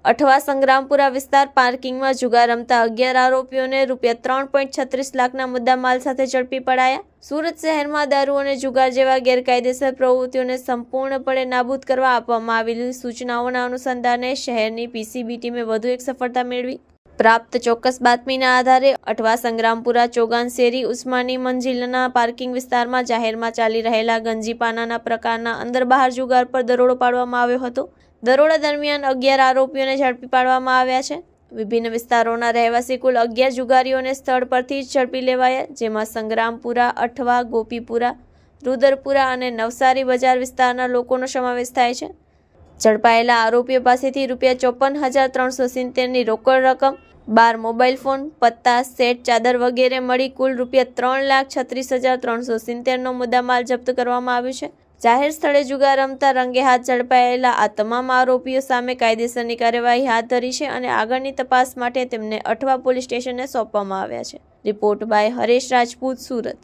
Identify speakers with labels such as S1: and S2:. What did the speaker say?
S1: અઠવા સંગ્રામપુરા વિસ્તાર પાર્કિંગમાં જુગાર રમતા 11 આરોપીઓને ₹3.36 લાખના મુદ્દામાલ સાથે ઝડપી પડાયા। સુરત શહેરમાં દારૂ અને જુગાર જેવા ગેરકાયદેસર પ્રવૃત્તિઓને સંપૂર્ણપણે નાબૂદ કરવા આપવામાં આવેલી સૂચનાઓના અનુસંધાને શહેરની પીસીબી ટીમે વધુ એક સફળતા મેળવી। પ્રાપ્ત ચોક્કસ બાતમીના આધારે અઠવા સંગ્રામપુરા ચોગાન શેરી ઉસ્માની મંજિલના પાર્કિંગ વિસ્તારમાં જાહેરમાં ચાલી રહેલા ગંજીપાનાના પ્રકારના અંદર બહાર જુગાર પર દરોડો પાડવામાં આવ્યો હતો। દરોડા દરમિયાન 11 આરોપીઓને ઝડપી પાડવામાં આવ્યા છે। વિભિન્ન વિસ્તારોના રહેવાસી કુલ 11 જુગારીઓને સ્થળ પરથી જ ઝડપી લેવાયા, જેમાં સંગ્રામપુરા, અઠવા, ગોપીપુરા, રુદરપુરા અને નવસારી બજાર વિસ્તારના લોકોનો સમાવેશ થાય છે। ઝડપાયેલા આરોપીઓ પાસેથી ₹54,370ની રોકડ રકમ, 12 મોબાઈલ ફોન, પત્તા, સેટ, ચાદર વગેરે મળી કુલ ₹3,36,370નો મુદ્દામાલ જપ્ત કરવામાં આવ્યું છે। જાહેર સ્થળે જુગાર રમતા રંગે હાથ ઝડપાયેલા આ તમામ આરોપીઓ સામે કાયદેસરની કાર્યવાહી હાથ ધરી છે અને આગળની તપાસ માટે તેમને અઠવા પોલીસ સ્ટેશનને સોંપવામાં આવ્યા છે। Report by Haresh Rajput, Surat.